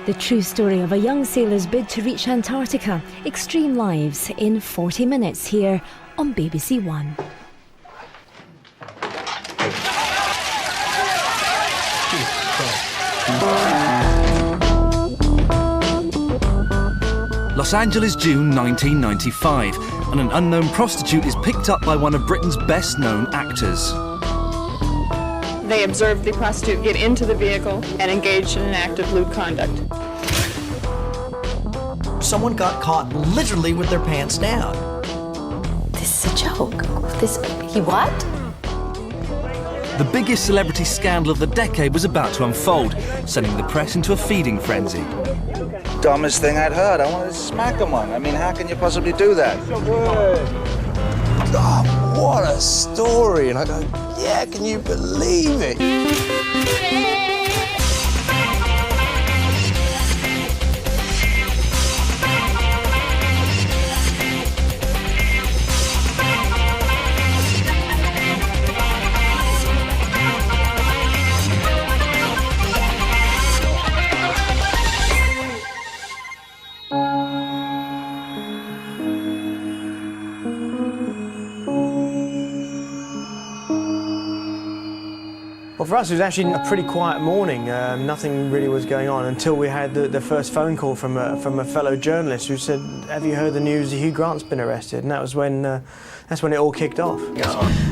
The true story of a young sailor's bid to reach Antarctica. Extreme lives in 40 minutes here on BBC One. Los Angeles, June 1995, and an unknown prostitute is picked up by one of Britain's best-known actors. They observed the prostitute get into the vehicle and engaged in an act of lewd conduct. Someone got caught literally with their pants down. This is a joke. He what? The biggest celebrity scandal of the decade was about to unfold, sending the press into a feeding frenzy. Dumbest thing I'd heard. I wanted to smack him one. I mean, how can you possibly do that? Oh, what a story. And I go, yeah, can you believe it? Well, for us, it was actually a pretty quiet morning. Nothing really was going on until we had the first phone call from a fellow journalist who said, "Have you heard the news? Hugh Grant's been arrested." And that was when it all kicked off.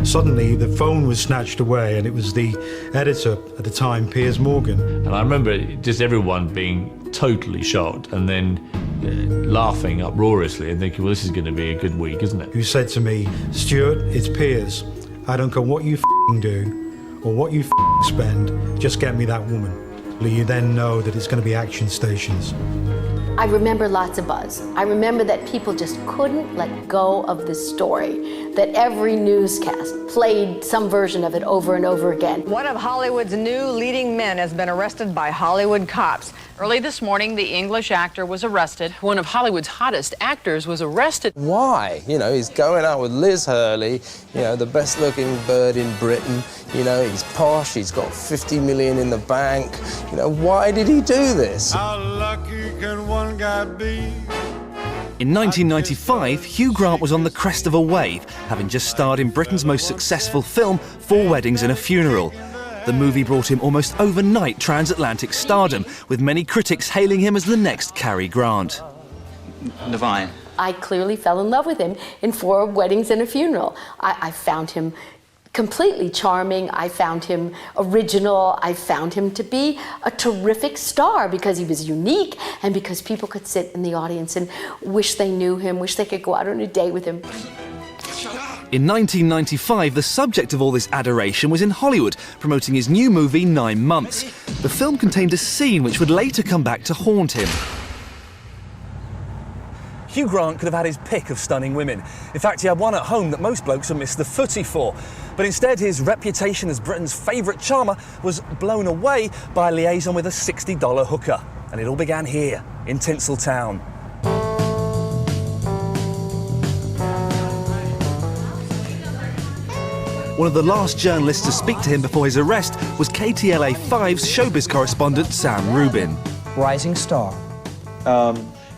Suddenly, the phone was snatched away, and it was the editor at the time, Piers Morgan. And I remember just everyone being totally shocked, and then laughing uproariously and thinking, well, this is going to be a good week, isn't it? Who said to me, "Stuart, it's Piers. I don't care what you do or what you spend, just get me that woman." You then know that it's going to be action stations. I remember lots of buzz. I remember that people just couldn't let go of this story, that every newscast played some version of it over and over again. One of Hollywood's new leading men has been arrested by Hollywood cops. Early this morning, the English actor was arrested. One of Hollywood's hottest actors was arrested. Why? You know, he's going out with Liz Hurley, you know, the best-looking bird in Britain. You know, he's posh, he's got 50 million in the bank. You know, why did he do this? How lucky can one guy be? In 1995, Hugh Grant was on the crest of a wave, having just starred in Britain's most successful film, 4 Weddings and a Funeral. The movie brought him almost overnight transatlantic stardom, with many critics hailing him as the next Cary Grant. Divine. I clearly fell in love with him in 4 Weddings and a Funeral. I found him completely charming. I found him original. I found him to be a terrific star because he was unique and because people could sit in the audience and wish they knew him, wish they could go out on a date with him. In 1995, the subject of all this adoration was in Hollywood, promoting his new movie 9 Months. The film contained a scene which would later come back to haunt him. Hugh Grant could have had his pick of stunning women. In fact, he had one at home that most blokes would miss the footy for. But instead, his reputation as Britain's favourite charmer was blown away by a liaison with a $60 hooker. And it all began here, in Tinseltown. One of the last journalists to speak to him before his arrest was KTLA 5's showbiz correspondent Sam Rubin. Rising star.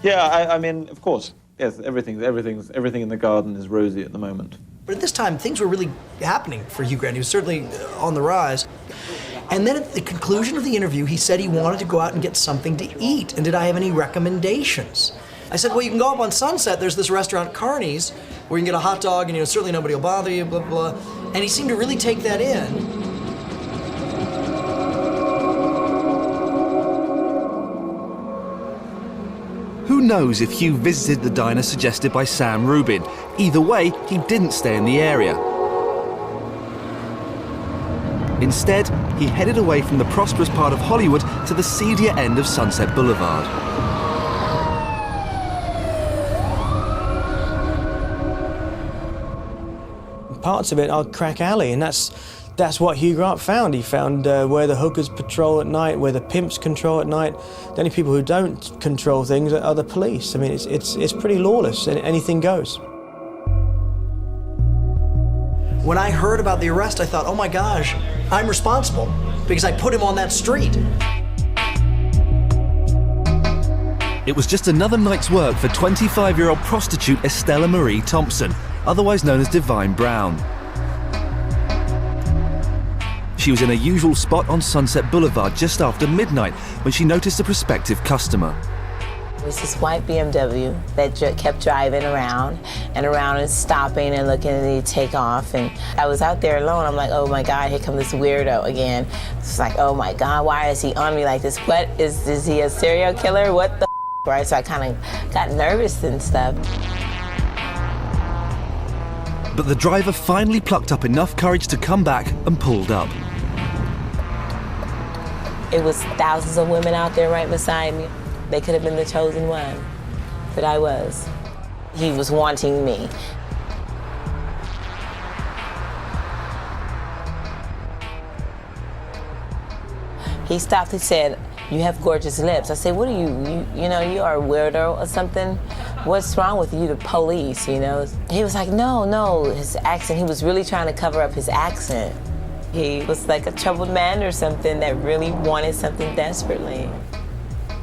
Yeah, I mean, of course, yes, everything in the garden is rosy at the moment. But at this time, things were really happening for Hugh Grant. He was certainly on the rise. And then at the conclusion of the interview, he said he wanted to go out and get something to eat. And did I have any recommendations? I said, well, you can go up on Sunset. There's this restaurant, Carney's, where you can get a hot dog and, certainly nobody will bother you, blah, blah, blah. And he seemed to really take that in. Who knows if Hugh visited the diner suggested by Sam Rubin. Either way, he didn't stay in the area. Instead, he headed away from the prosperous part of Hollywood to the seedier end of Sunset Boulevard. Parts of it are crack alley, and that's what Hugh Grant found. He found where the hookers patrol at night, where the pimps control at night. The only people who don't control things are the police. I mean, it's pretty lawless, and anything goes. When I heard about the arrest, I thought, oh my gosh, I'm responsible because I put him on that street. It was just another night's work for 25-year-old prostitute Estella Marie Thompson, otherwise known as Divine Brown. She was in her usual spot on Sunset Boulevard just after midnight when she noticed a prospective customer. It was this white BMW that kept driving around and stopping and looking, and he'd take off. And I was out there alone. I'm like, oh my God, here comes this weirdo again. It's like, oh my God, why is he on me like this? What is he a serial killer? What the right? So I kind of got nervous and stuff. But the driver finally plucked up enough courage to come back and pulled up. It was thousands of women out there right beside me. They could have been the chosen one, but I was. He was wanting me. He stopped and said, "You have gorgeous lips." I said, "What are you you are a weirdo or something? What's wrong with you, the police, you know?" He was like, no, his accent, he was really trying to cover up his accent. He was like a troubled man or something that really wanted something desperately.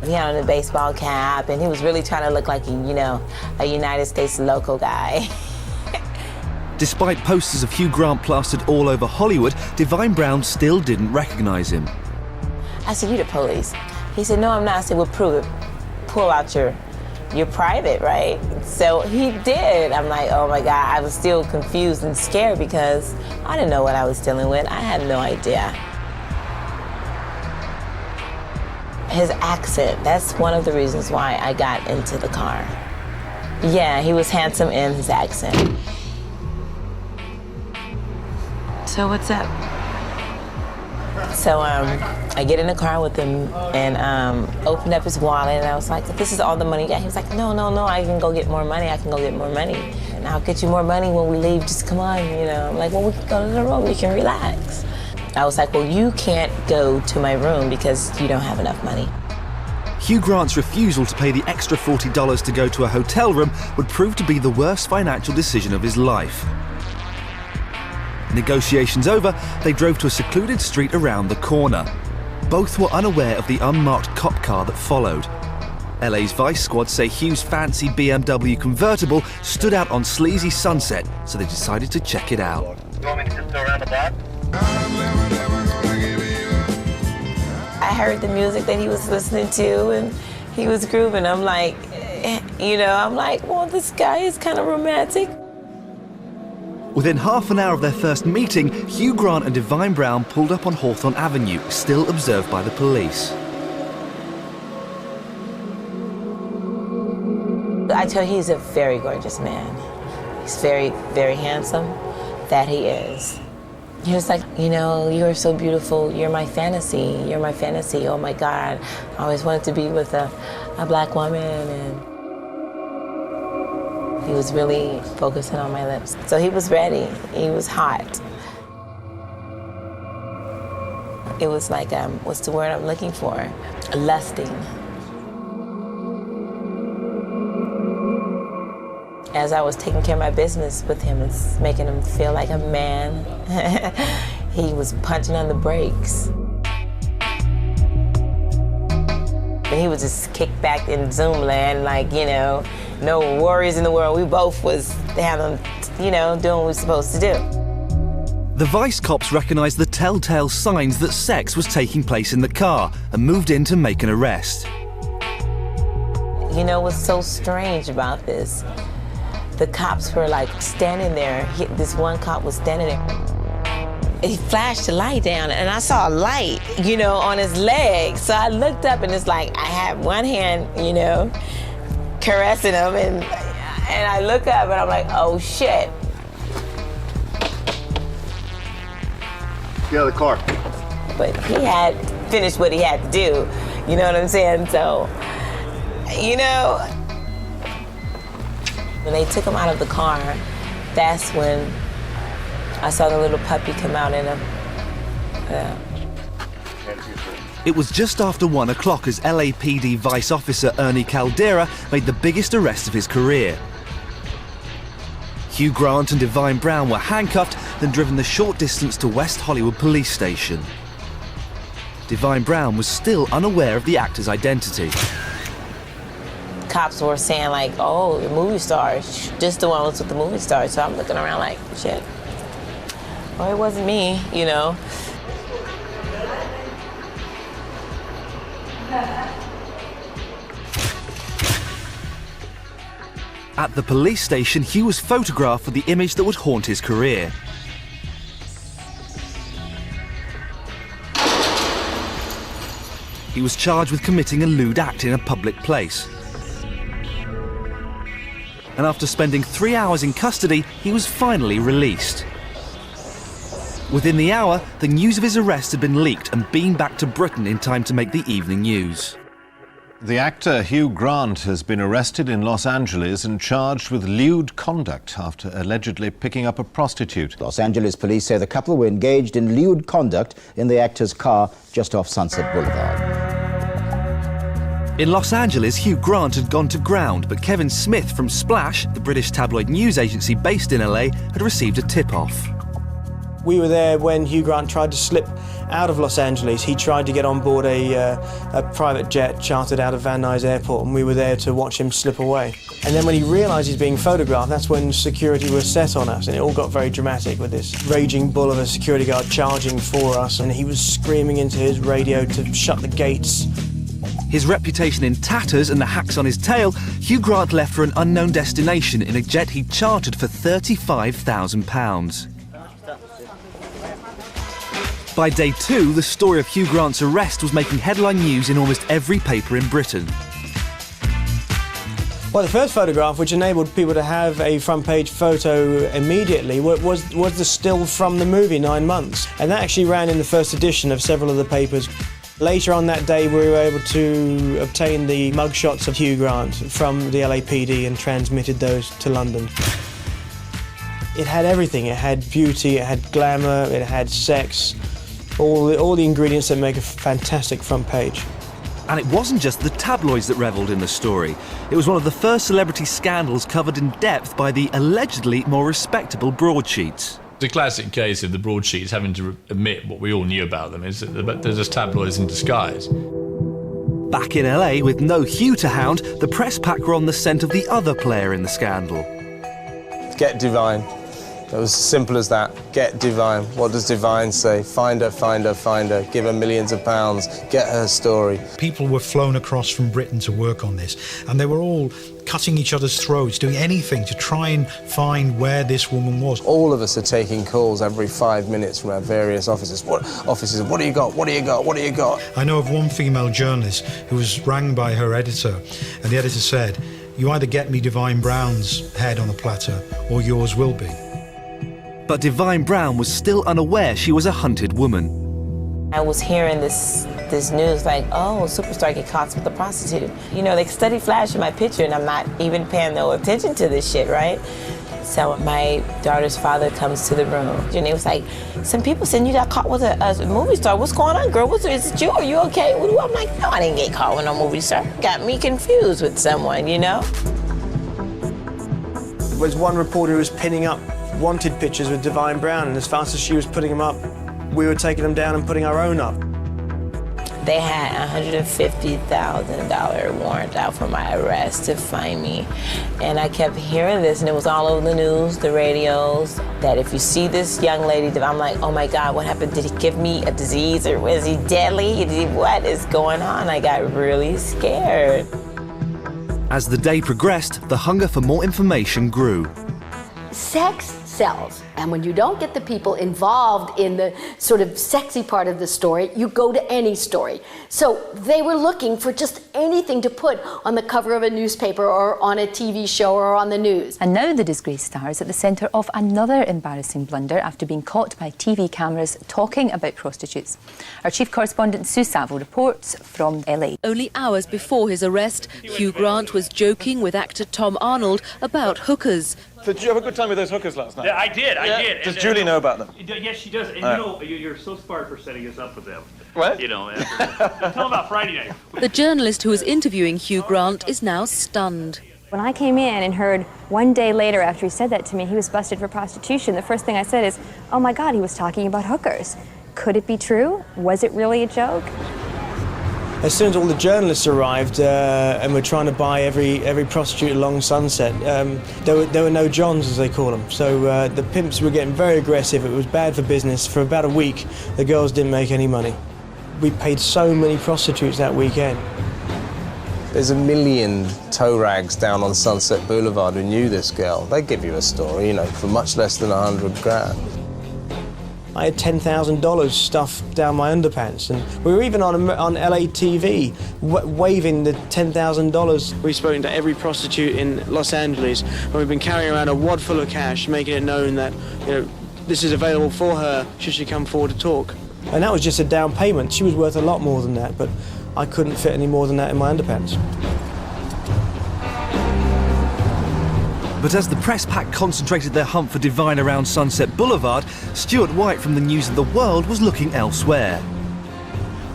He had on a baseball cap, and he was really trying to look like, a United States local guy. Despite posters of Hugh Grant plastered all over Hollywood, Divine Brown still didn't recognize him. I said, "You the police?" He said, "No, I'm not." I said, "Well, prove it. Pull out your private, right?" So he did. I'm like, oh my God. I was still confused and scared because I didn't know what I was dealing with. I had no idea. His accent, that's one of the reasons why I got into the car. Yeah, he was handsome in his accent. So what's up? So I get in the car with him and opened up his wallet, and I was like, "This is all the money you got?" He was like, no, I can go get more money. And I'll get you more money when we leave. Just come on, I'm like, "Well, we can go to the room. We can relax." I was like, "Well, you can't go to my room because you don't have enough money." Hugh Grant's refusal to pay the extra $40 to go to a hotel room would prove to be the worst financial decision of his life. Negotiations over, they drove to a secluded street around the corner. Both were unaware of the unmarked cop car that followed. LA's Vice Squad say Hugh's fancy BMW convertible stood out on sleazy Sunset, so they decided to check it out. You want me to just go around the block? I heard the music that he was listening to, and he was grooving. I'm like, well, this guy is kind of romantic. Within half an hour of their first meeting, Hugh Grant and Divine Brown pulled up on Hawthorne Avenue, still observed by the police. I tell you, he's a very gorgeous man. He's very, very handsome, that he is. He was like, "You're so beautiful, you're my fantasy, oh my God. I always wanted to be with a black woman," and he was really focusing on my lips. So he was ready, he was hot. It was like, what's the word I'm looking for? Lusting. As I was taking care of my business with him and making him feel like a man, he was punching on the brakes. And he would just kick back in Zoom land like, no worries in the world. We both was having, doing what we were supposed to do. The Vice cops recognised the telltale signs that sex was taking place in the car and moved in to make an arrest. What's so strange about this? The cops were like standing there. This one cop was standing there. He flashed the light down, and I saw a light, on his leg. So I looked up, and it's like I had one hand, caressing him, and I look up, and I'm like, oh shit. Get out of the car. But he had finished what he had to do. You know what I'm saying? So, when they took him out of the car, that's when I saw the little puppy come out in him. It was just after 1 o'clock as LAPD Vice Officer Ernie Caldera made the biggest arrest of his career. Hugh Grant and Divine Brown were handcuffed, then driven the short distance to West Hollywood Police Station. Divine Brown was still unaware of the actor's identity. cops were saying like, oh, the movie star, just the one was with the movie star. So I'm looking around like, shit. Well, it wasn't me, you know. At the police station, Hugh was photographed for the image that would haunt his career. He was charged with committing a lewd act in a public place. And after spending 3 hours in custody, he was finally released. Within the hour, the news of his arrest had been leaked and beamed back to Britain in time to make the evening news. The actor Hugh Grant has been arrested in Los Angeles and charged with lewd conduct after allegedly picking up a prostitute. Los Angeles police say the couple were engaged in lewd conduct in the actor's car just off Sunset Boulevard. In Los Angeles, Hugh Grant had gone to ground, but Kevin Smith from Splash, the British tabloid news agency based in LA, had received a tip-off. We were there when Hugh Grant tried to slip out of Los Angeles. He tried to get on board a private jet chartered out of Van Nuys Airport, and we were there to watch him slip away. And then when he realised he's being photographed, that's when security was set on us, and it all got very dramatic with this raging bull of a security guard charging for us, and he was screaming into his radio to shut the gates. His reputation in tatters and the hacks on his tail, Hugh Grant left for an unknown destination in a jet he'd chartered for £35,000. By day 2, the story of Hugh Grant's arrest was making headline news in almost every paper in Britain. Well, the first photograph, which enabled people to have a front-page photo immediately, was the still from the movie 9 Months. And that actually ran in the first edition of several of the papers. Later on that day, we were able to obtain the mugshots of Hugh Grant from the LAPD and transmitted those to London. It had everything. It had beauty, it had glamour, it had sex, all the ingredients that make a fantastic front page. And it wasn't just the tabloids that revelled in the story. It was one of the first celebrity scandals covered in depth by the allegedly more respectable broadsheets. The classic case of the broadsheets having to admit what we all knew about them is that they're just tabloids in disguise. Back in LA, with no Hugh to hound, the press pack were on the scent of the other player in the scandal. Get Divine. It was as simple as that. Get Divine. What does Divine say? Find her, find her, find her. Give her millions of pounds. Get her story. People were flown across from Britain to work on this, and they were all cutting each other's throats, doing anything to try and find where this woman was. All of us are taking calls every 5 minutes from our various offices. What do you got? What do you got? What do you got? I know of one female journalist who was rang by her editor, and the editor said, "You either get me Divine Brown's head on a platter, or yours will be." But Divine Brown was still unaware she was a hunted woman. I was hearing this news like, oh, superstar get caught with a prostitute. You know, they steady flashing my picture and I'm not even paying no attention to this shit, right? So my daughter's father comes to the room and he was like, some people saying you got caught with a movie star. What's going on, girl? Is it you? Are you okay? I'm like, no, I didn't get caught with no movie star. Got me confused with someone, you know? There was one reporter who was pinning up wanted pictures with Divine Brown, and as fast as she was putting them up, we were taking them down and putting our own up. They had a $150,000 warrant out for my arrest to find me. And I kept hearing this, and it was all over the news, the radios, that if you see this young lady, I'm like, oh my God, what happened? Did he give me a disease, or was he deadly? What is going on? I got really scared. As the day progressed, the hunger for more information grew. Sex sells. And when you don't get the people involved in the sort of sexy part of the story, you go to any story. So they were looking for just anything to put on the cover of a newspaper or on a TV show or on the news. And now the disgraced star is at the centre of another embarrassing blunder after being caught by TV cameras talking about prostitutes. Our chief correspondent Sue Saville reports from LA. Only hours before his arrest, Hugh Grant was joking with actor Tom Arnold about hookers. So did you have a good time with those hookers last night? Yeah, I did. Does Julie know about them? Yes, she does. And you know, you're so smart for setting us up with them. What? You know, tell them about Friday night. The journalist who was interviewing Hugh Grant is now stunned. When I came in and heard 1 day later after he said that to me, he was busted for prostitution, the first thing I said is, oh my God, he was talking about hookers. Could it be true? Was it really a joke? As soon as all the journalists arrived and were trying to buy every prostitute along Sunset, there were no Johns, as they call them. So the pimps were getting very aggressive. It was bad for business. For about a week, the girls didn't make any money. We paid so many prostitutes that weekend. There's a million tow rags down on Sunset Boulevard who knew this girl. They give you a story, you know, for much less than 100 grand. I had $10,000 stuffed down my underpants, and we were even on LA TV waving the $10,000. We've spoken to every prostitute in Los Angeles, and we've been carrying around a wad full of cash, making it known that, you know, this is available for her should she come forward to talk. And that was just a down payment. She was worth a lot more than that, but I couldn't fit any more than that in my underpants. But as the press pack concentrated their hunt for Divine around Sunset Boulevard, Stuart White from the News of the World was looking elsewhere.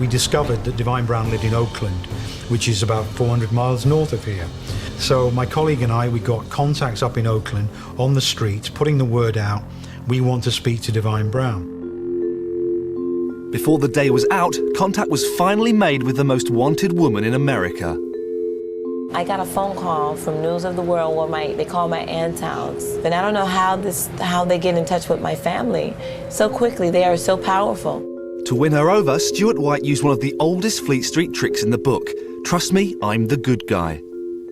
We discovered that Divine Brown lived in Oakland, which is about 400 miles north of here. So my colleague and I, we got contacts up in Oakland, on the streets, putting the word out, we want to speak to Divine Brown. Before the day was out, contact was finally made with the most wanted woman in America. I got a phone call from News of the World where they call my aunt's house. And I don't know how they get in touch with my family so quickly. They are so powerful. To win her over, Stuart White used one of the oldest Fleet Street tricks in the book. Trust me, I'm the good guy.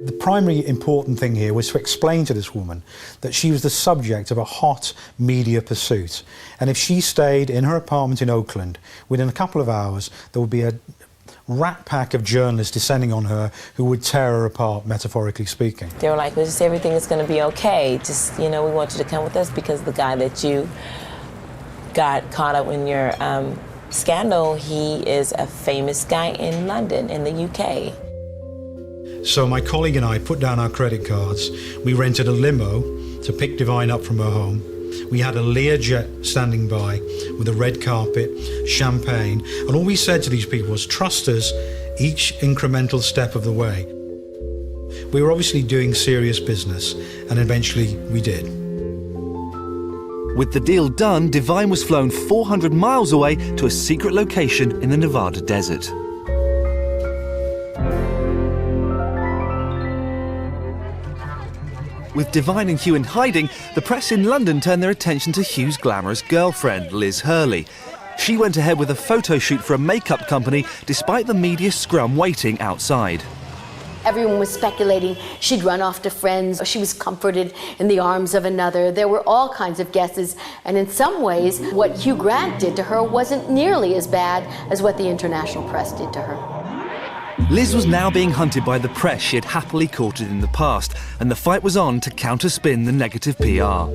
The primary important thing here was to explain to this woman that she was the subject of a hot media pursuit. And if she stayed in her apartment in Oakland, within a couple of hours, there would be a rat pack of journalists descending on her who would tear her apart, metaphorically speaking. They were like, well, just everything is going to be okay. Just, you know, we want you to come with us because the guy that you got caught up in your scandal, he is a famous guy in London, in the UK. So my colleague and I put down our credit cards. We rented a limo to pick Divine up from her home. We had a Learjet standing by with a red carpet, champagne, and all we said to these people was, trust us each incremental step of the way. We were obviously doing serious business, and eventually we did. With the deal done, Divine was flown 400 miles away to a secret location in the Nevada desert. With Divine and Hugh in hiding, the press in London turned their attention to Hugh's glamorous girlfriend, Liz Hurley. She went ahead with a photo shoot for a makeup company, despite the media scrum waiting outside. Everyone was speculating she'd run off to friends, or she was comforted in the arms of another. There were all kinds of guesses, and in some ways, what Hugh Grant did to her wasn't nearly as bad as what the international press did to her. Liz was now being hunted by the press she had happily courted in the past, and the fight was on to counterspin the negative PR.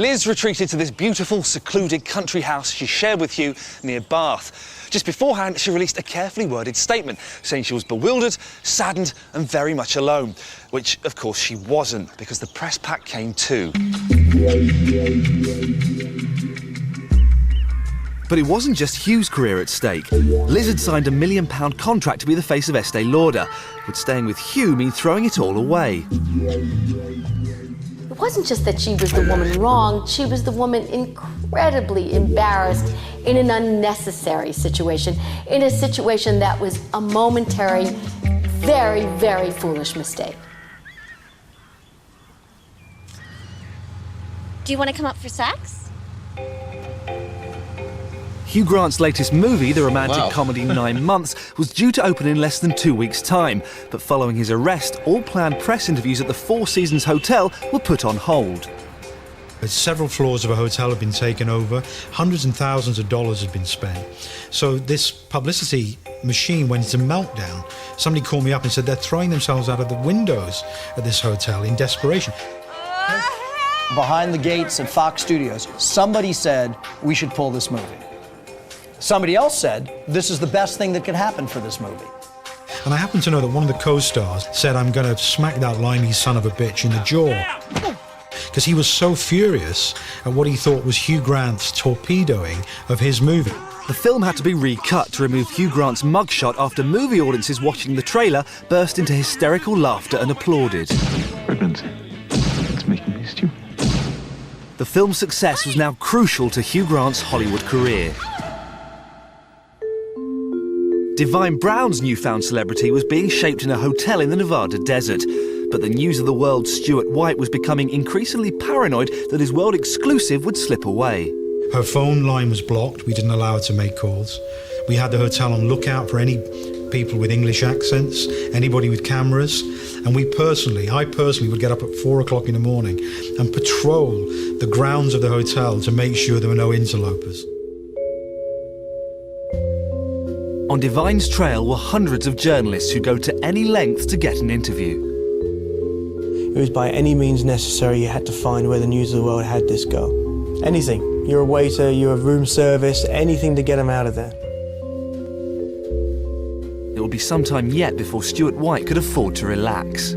Liz retreated to this beautiful, secluded country house she shared with Hugh near Bath. Just beforehand, she released a carefully worded statement saying she was bewildered, saddened and very much alone, which, of course, she wasn't, because the press pack came too. But it wasn't just Hugh's career at stake. Liz had signed a £1 million contract to be the face of Estee Lauder. Would staying with Hugh mean throwing it all away? It wasn't just that she was the woman wronged, she was the woman incredibly embarrassed in an unnecessary situation, in a situation that was a momentary, very, very foolish mistake. Do you want to come up for sex? Hugh Grant's latest movie, the romantic comedy 9 Months, was due to open in less than 2 weeks' time. But following his arrest, all planned press interviews at the Four Seasons Hotel were put on hold. Several floors of a hotel had been taken over, hundreds and thousands of dollars had been spent. So this publicity machine went into meltdown. Somebody called me up and said they're throwing themselves out of the windows at this hotel in desperation. Behind the gates at Fox Studios, somebody said we should pull this movie. Somebody else said this is the best thing that could happen for this movie. And I happen to know that one of the co-stars said, I'm going to smack that limey son of a bitch in the jaw. Because he was so furious at what he thought was Hugh Grant's torpedoing of his movie. The film had to be recut to remove Hugh Grant's mugshot after movie audiences watching the trailer burst into hysterical laughter and applauded. Pregnancy. It's making me stupid. The film's success was now crucial to Hugh Grant's Hollywood career. Divine Brown's newfound celebrity was being shaped in a hotel in the Nevada desert. But the News of the World's Stuart White was becoming increasingly paranoid that his world exclusive would slip away. Her phone line was blocked. We didn't allow her to make calls. We had the hotel on lookout for any people with English accents, anybody with cameras. And I personally would get up at 4 o'clock in the morning and patrol the grounds of the hotel to make sure there were no interlopers. On Divine's trail were hundreds of journalists who go to any length to get an interview. It was by any means necessary you had to find where the News of the World had this girl. Anything. You're a waiter, you're a room service, anything to get him out of there. It would be some time yet before Stuart White could afford to relax.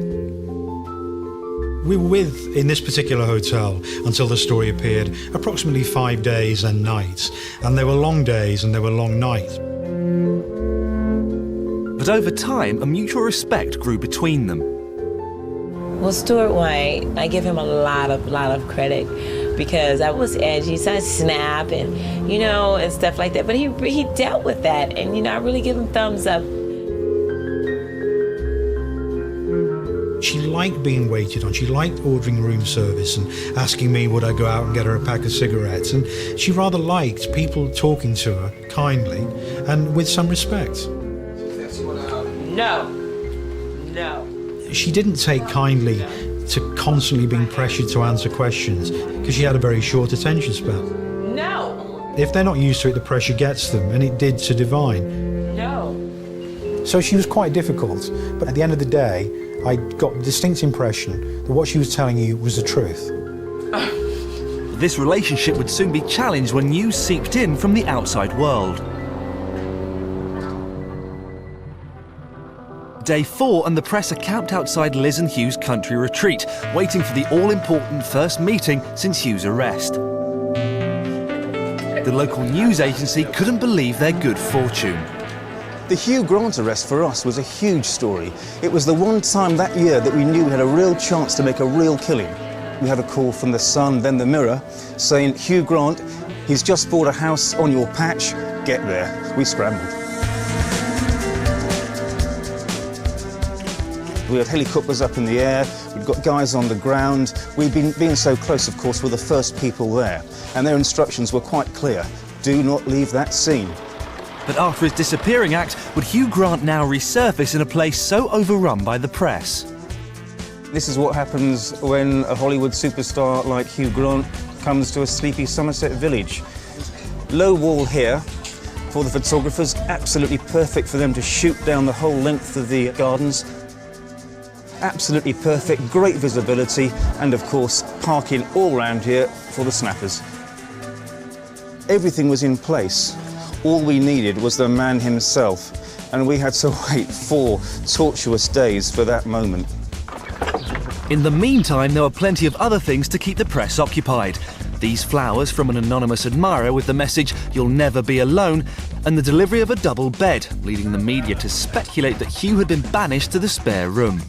We were in this particular hotel until the story appeared, approximately 5 days and nights. And there were long days and there were long nights. But over time, a mutual respect grew between them. Well, Stuart White, I give him a lot of credit because I was edgy, so I snap and, and stuff like that. But he dealt with that, and, I really give him thumbs up. She liked being waited on. She liked ordering room service and asking me would I go out and get her a pack of cigarettes. And she rather liked people talking to her kindly and with some respect. No. She didn't take kindly to constantly being pressured to answer questions because she had a very short attention span. No. If they're not used to it, the pressure gets them, and it did to Divine. No. So she was quite difficult, but at the end of the day, I got a distinct impression that what she was telling you was the truth. This relationship would soon be challenged when news seeped in from the outside world. Day 4 and the press are camped outside Liz and Hugh's country retreat, waiting for the all-important first meeting since Hugh's arrest. The local news agency couldn't believe their good fortune. The Hugh Grant arrest for us was a huge story. It was the one time that year that we knew we had a real chance to make a real killing. We had a call from the Sun, then the Mirror, saying, Hugh Grant, he's just bought a house on your patch, get there. We scrambled. We had helicopters up in the air, we'd got guys on the ground. We'd been being so close, of course, we're the first people there. And their instructions were quite clear. Do not leave that scene. But after his disappearing act, would Hugh Grant now resurface in a place so overrun by the press? This is what happens when a Hollywood superstar like Hugh Grant comes to a sleepy Somerset village. Low wall here for the photographers, absolutely perfect for them to shoot down the whole length of the gardens. Absolutely perfect, great visibility, and of course, parking all round here for the snappers. Everything was in place. All we needed was the man himself, and we had to wait 4 tortuous days for that moment. In the meantime, there were plenty of other things to keep the press occupied. These flowers from an anonymous admirer with the message, "You'll never be alone," and the delivery of a double bed, leading the media to speculate that Hugh had been banished to the spare room.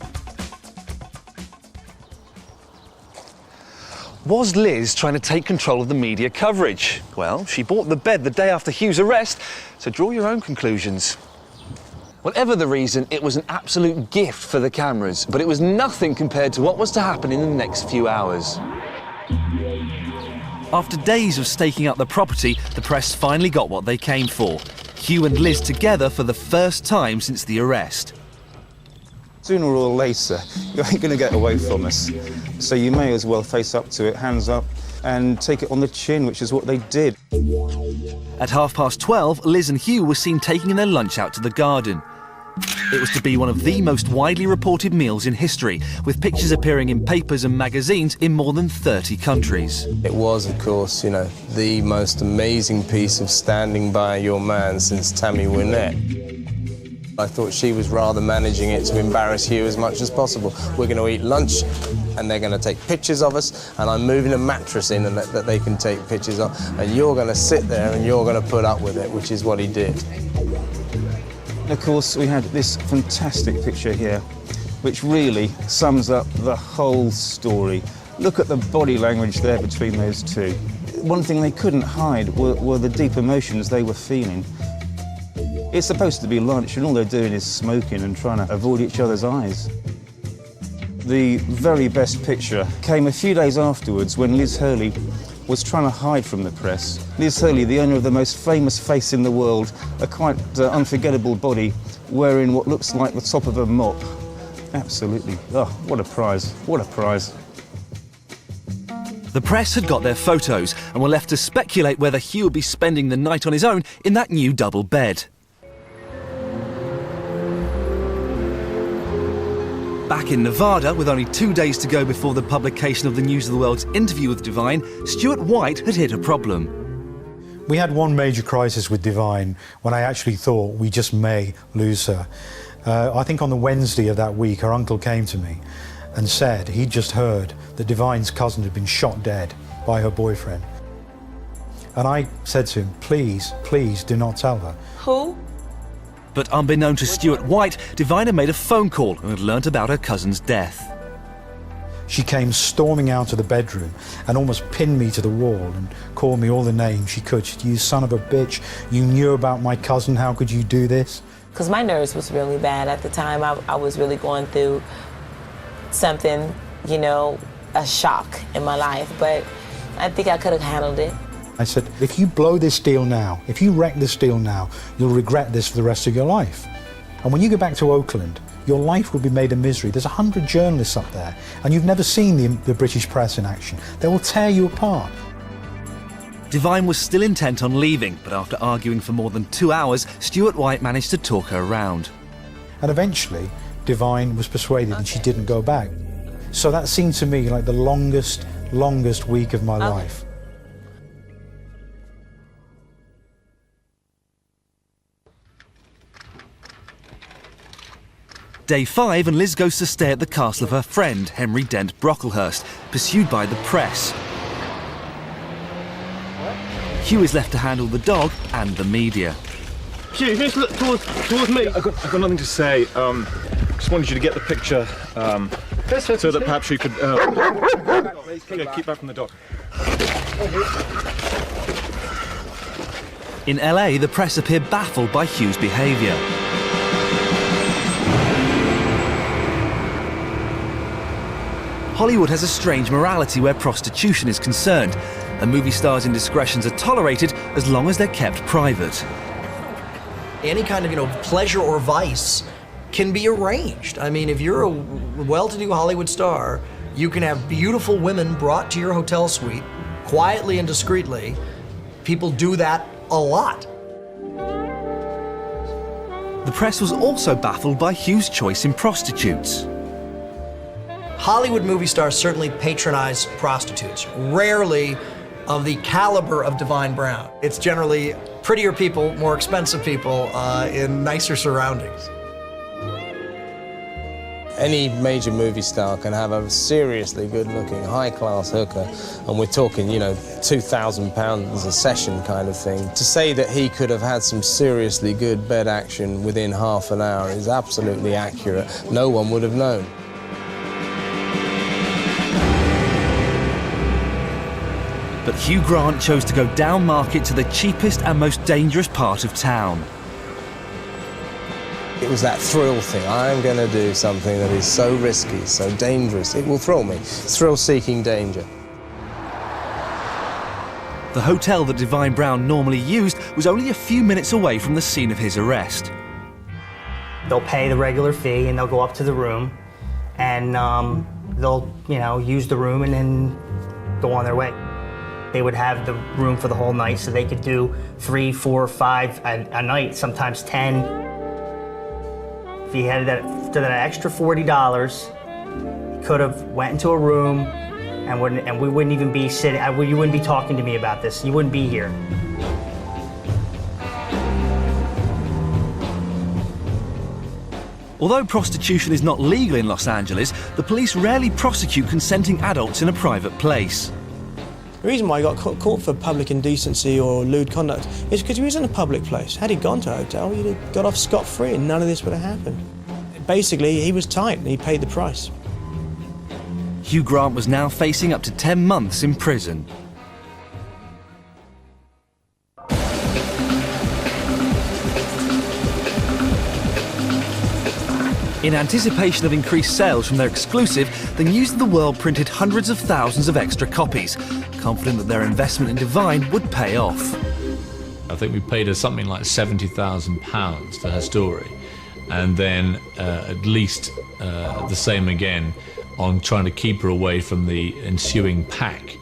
Was Liz trying to take control of the media coverage? Well, she bought the bed the day after Hugh's arrest, so draw your own conclusions. Whatever the reason, it was an absolute gift for the cameras, but it was nothing compared to what was to happen in the next few hours. After days of staking out the property, the press finally got what they came for. Hugh and Liz together for the first time since the arrest. Sooner or later, you ain't going to get away from us. So you may as well face up to it, hands up, and take it on the chin, which is what they did. At 12:30, Liz and Hugh were seen taking their lunch out to the garden. It was to be one of the most widely reported meals in history, with pictures appearing in papers and magazines in more than 30 countries. It was, of course, the most amazing piece of standing by your man since Tammy Wynette. I thought she was rather managing it to embarrass Hugh as much as possible. We're going to eat lunch, and they're going to take pictures of us, and I'm moving a mattress in and that they can take pictures of, and you're going to sit there and you're going to put up with it, which is what he did. Of course, we had this fantastic picture here, which really sums up the whole story. Look at the body language there between those two. One thing they couldn't hide were the deep emotions they were feeling. It's supposed to be lunch, and all they're doing is smoking and trying to avoid each other's eyes. The very best picture came a few days afterwards when Liz Hurley was trying to hide from the press. Liz Hurley, the owner of the most famous face in the world, a quite unforgettable body, wearing what looks like the top of a mop. Absolutely. Oh, what a prize. What a prize. The press had got their photos and were left to speculate whether Hugh would be spending the night on his own in that new double bed. Back in Nevada, with only 2 days to go before the publication of the News of the World's interview with Divine, Stuart White had hit a problem. We had one major crisis with Divine when I actually thought we just may lose her. I think on the Wednesday of that week, her uncle came to me and said he'd just heard that Divine's cousin had been shot dead by her boyfriend. And I said to him, please, please do not tell her. Who? But unbeknown to Stuart White, Divine had made a phone call and had learnt about her cousin's death. She came storming out of the bedroom and almost pinned me to the wall and called me all the names she could. She'd, "You son of a bitch, you knew about my cousin, how could you do this?" Because my nerves was really bad at the time. I was really going through something, you know, a shock in my life, but I think I could have handled it. I said, if you blow this deal now, if you wreck this deal now, you'll regret this for the rest of your life. And when you go back to Oakland, your life will be made a misery. There's 100 journalists up there, and you've never seen the British press in action. They will tear you apart. Divine was still intent on leaving, but after arguing for more than 2 hours, Stuart White managed to talk her around. And eventually, Divine was persuaded and she didn't go back. So that seemed to me like the longest week of my life. Day 5 and Liz goes to stay at the castle of her friend, Henry Dent Brocklehurst, pursued by the press. Hugh is left to handle the dog and the media. Hugh, just look towards me. I've got nothing to say. Just wanted you to get the picture so that perhaps you could... keep back from the dog. In LA, the press appear baffled by Hugh's behaviour. Hollywood has a strange morality where prostitution is concerned. A movie star's indiscretions are tolerated as long as they're kept private. Any kind of, pleasure or vice can be arranged. I mean, if you're a well-to-do Hollywood star, you can have beautiful women brought to your hotel suite, quietly and discreetly. People do that a lot. The press was also baffled by Hugh's choice in prostitutes. Hollywood movie stars certainly patronize prostitutes, rarely of the caliber of Divine Brown. It's generally prettier people, more expensive people in nicer surroundings. Any major movie star can have a seriously good-looking, high-class hooker, and we're talking, £2,000 a session kind of thing. To say that he could have had some seriously good bed action within half an hour is absolutely accurate. No one would have known. But Hugh Grant chose to go down market to the cheapest and most dangerous part of town. It was that thrill thing. I'm going to do something that is so risky, so dangerous. It will thrill me. Thrill-seeking danger. The hotel that Divine Brown normally used was only a few minutes away from the scene of his arrest. They'll pay the regular fee and they'll go up to the room and they'll, use the room and then go on their way. They would have the room for the whole night, so they could do 3, 4, 5 a night, sometimes 10. If he had that extra $40, he could have went into a room, and we wouldn't even be sitting. You wouldn't be talking to me about this. You wouldn't be here. Although prostitution is not legal in Los Angeles, the police rarely prosecute consenting adults in a private place. The reason why he got caught for public indecency or lewd conduct is because he was in a public place. Had he gone to a hotel, he'd have got off scot-free and none of this would have happened. Basically, he was tight and he paid the price. Hugh Grant was now facing up to 10 months in prison. In anticipation of increased sales from their exclusive, the News of the World printed hundreds of thousands of extra copies, confident that their investment in Divine would pay off. I think we paid her something like £70,000 for her story, and then at least the same again on trying to keep her away from the ensuing pack.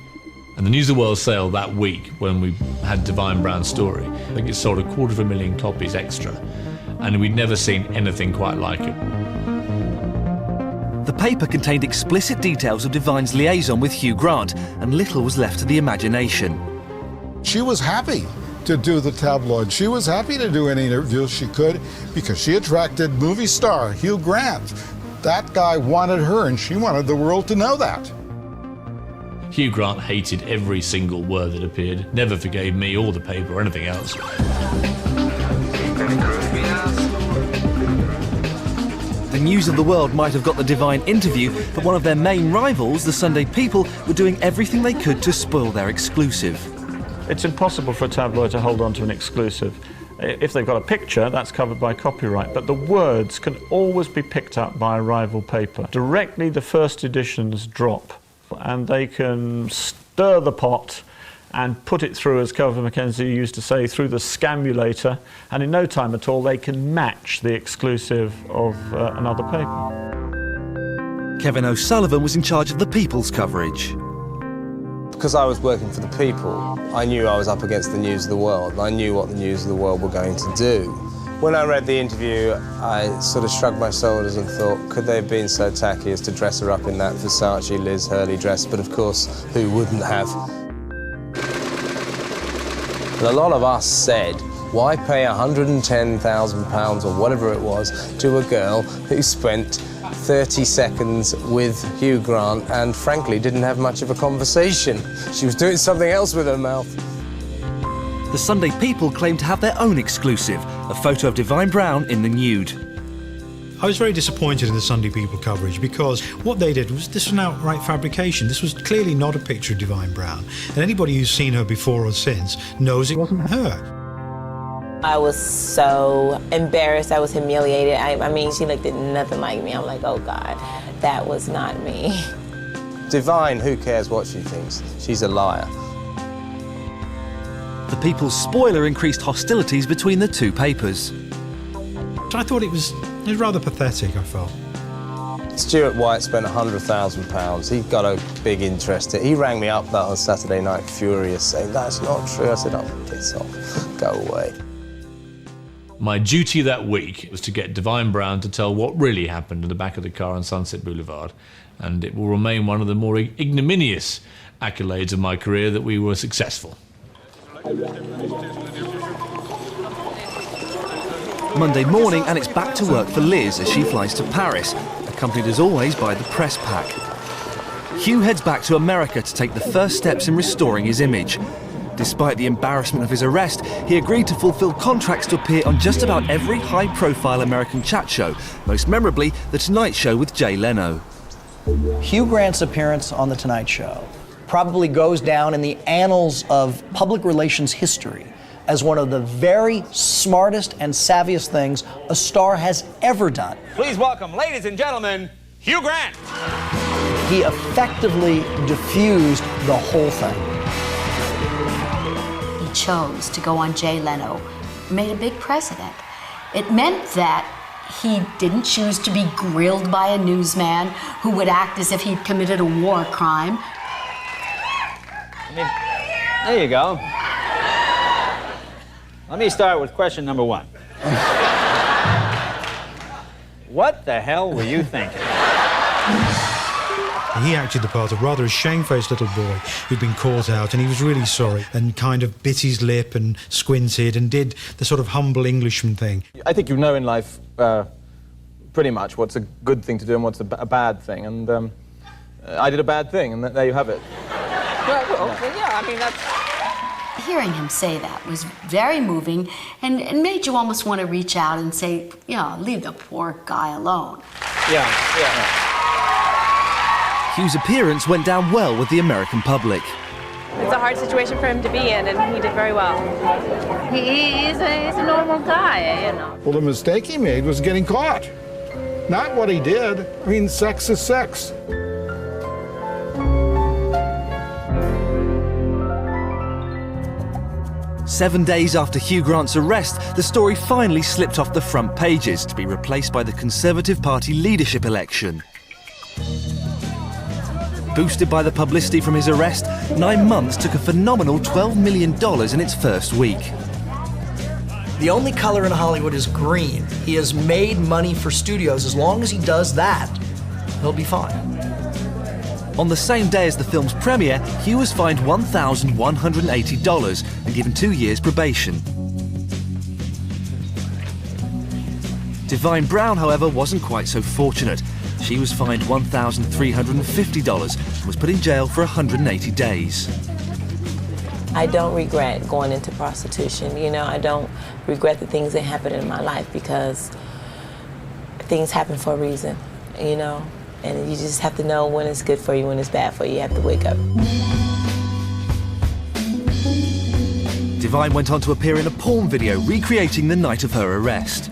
And the News of the World sale that week, when we had Divine Brown's story, I think it sold 250,000 copies extra, and we'd never seen anything quite like it. The paper contained explicit details of Divine's liaison with Hugh Grant, and little was left to the imagination. She was happy to do the tabloid. She was happy to do any interviews she could because she attracted movie star Hugh Grant. That guy wanted her, and she wanted the world to know that. Hugh Grant hated every single word that appeared, never forgave me or the paper or anything else. The News of the World might have got the Divine interview, but one of their main rivals, the Sunday People, were doing everything they could to spoil their exclusive. It's impossible for a tabloid to hold on to an exclusive. If they've got a picture, that's covered by copyright, but the words can always be picked up by a rival paper. Directly the first editions drop, and they can stir the pot and put it through, as Kelvin Mackenzie used to say, through the scamulator, and in no time at all they can match the exclusive of another paper. Kevin O'Sullivan was in charge of the People's coverage. Because I was working for the People, I knew I was up against the News of the World. I knew what the News of the World were going to do. When I read the interview, I sort of shrugged my shoulders and thought, could they have been so tacky as to dress her up in that Versace Liz Hurley dress? But of course, who wouldn't have? And a lot of us said, why pay £110,000 or whatever it was to a girl who spent 30 seconds with Hugh Grant and frankly didn't have much of a conversation? She was doing something else with her mouth. The Sunday People claimed to have their own exclusive, a photo of Divine Brown in the nude. I was very disappointed in the Sunday People coverage because what they did was, this was an outright fabrication. This was clearly not a picture of Divine Brown, and anybody who's seen her before or since knows it wasn't her. I was so embarrassed, I was humiliated. I mean, she looked at nothing like me. I'm like, oh God, that was not me. Divine, who cares what she thinks? She's a liar. The People's spoiler increased hostilities between the two papers. I thought it was rather pathetic, I felt. Stuart White spent £100,000. He got a big interest. He rang me up that on Saturday night, furious, saying, that's not true. I said, oh, piss off, go away. My duty that week was to get Divine Brown to tell what really happened in the back of the car on Sunset Boulevard, and it will remain one of the more ignominious accolades of my career that we were successful. Monday morning, and it's back to work for Liz as she flies to Paris, accompanied as always by the press pack. Hugh heads back to America to take the first steps in restoring his image. Despite the embarrassment of his arrest, he agreed to fulfill contracts to appear on just about every high-profile American chat show, most memorably The Tonight Show with Jay Leno. Hugh Grant's appearance on The Tonight Show probably goes down in the annals of public relations history as one of the very smartest and savviest things a star has ever done. Please welcome, ladies and gentlemen, Hugh Grant. He effectively diffused the whole thing. He chose to go on Jay Leno, made a big precedent. It meant that he didn't choose to be grilled by a newsman who would act as if he'd committed a war crime. There you go. Let me start with question number one. What the hell were you thinking? He acted the part of rather a shamefaced little boy who'd been caught out, and he was really sorry and kind of bit his lip and squinted and did the sort of humble Englishman thing. I think you know in life pretty much what's a good thing to do and what's a bad thing, and I did a bad thing, and there you have it. Well, yeah, I mean, that's... Hearing him say that was very moving and made you almost want to reach out and say, leave the poor guy alone. Yeah. Hugh's appearance went down well with the American public. It's a hard situation for him to be in, and he did very well. He's a normal guy, Well, the mistake he made was getting caught. not what he did. I mean, sex is sex. Seven days after Hugh Grant's arrest, the story finally slipped off the front pages to be replaced by the Conservative Party leadership election. Boosted by the publicity from his arrest, 9 months took a phenomenal $12 million in its first week. The only color in Hollywood is green. He has made money for studios. As long as he does that, he'll be fine. On the same day as the film's premiere, Hugh was fined $1,180 and given 2 years probation. Divine Brown, however, wasn't quite so fortunate. She was fined $1,350 and was put in jail for 180 days. I don't regret going into prostitution. You know, I don't regret the things that happened in my life because things happen for a reason, you know? And you just have to know when it's good for you, when it's bad for you. You have to wake up. Divine went on to appear in a porn video recreating the night of her arrest.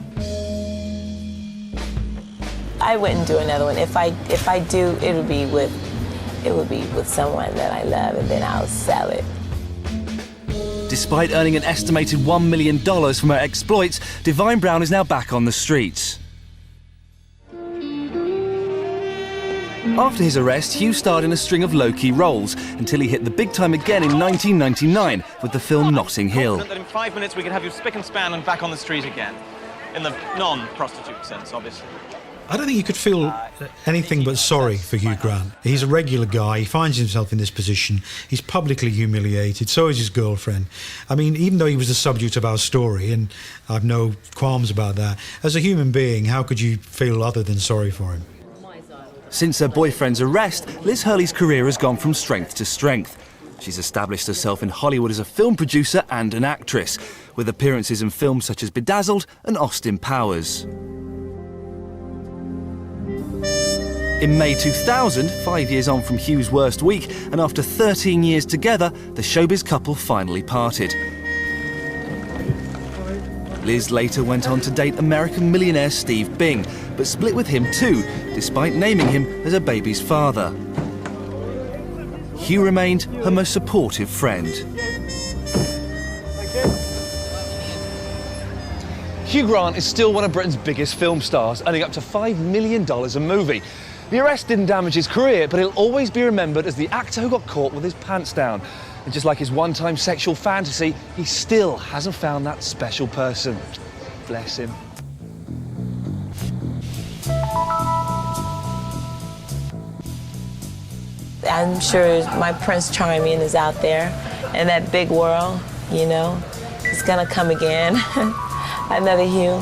I wouldn't do another one. If I do, it would be with someone that I love, and then I'll sell it. Despite earning an estimated $1 million from her exploits, Divine Brown is now back on the streets. After his arrest, Hugh starred in a string of low-key roles until he hit the big time again in 1999 with the film Notting Hill. That in 5 minutes we could have you spick and span and back on the street again. In the non-prostitute sense, obviously. I don't think you could feel anything but sorry for Hugh Grant. He's a regular guy. He finds himself in this position. He's publicly humiliated. So is his girlfriend. I mean, even though he was the subject of our story, and I've no qualms about that, as a human being, how could you feel other than sorry for him? Since her boyfriend's arrest, Liz Hurley's career has gone from strength to strength. She's established herself in Hollywood as a film producer and an actress, with appearances in films such as Bedazzled and Austin Powers. In May 2000, 5 years on from Hugh's worst week, and after 13 years together, the showbiz couple finally parted. Liz later went on to date American millionaire Steve Bing, but split with him too, despite naming him as a baby's father. Hugh remained her most supportive friend. Hugh Grant is still one of Britain's biggest film stars, earning up to $5 million a movie. The arrest didn't damage his career, but he'll always be remembered as the actor who got caught with his pants down. And just like his one-time sexual fantasy, he still hasn't found that special person. Bless him. I'm sure my Prince Charming is out there in that big world, you know. It's gonna come again. Another Hugh.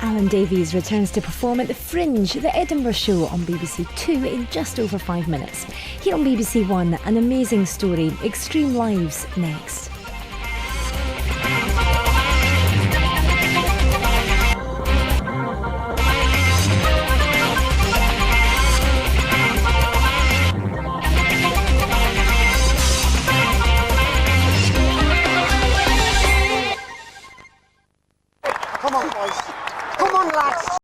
Alan Davies returns to perform at the Fringe, the Edinburgh show on BBC Two in just over 5 minutes. Here on BBC One, an amazing story, Extreme Lives, next. Come on, boys. Come on, lads.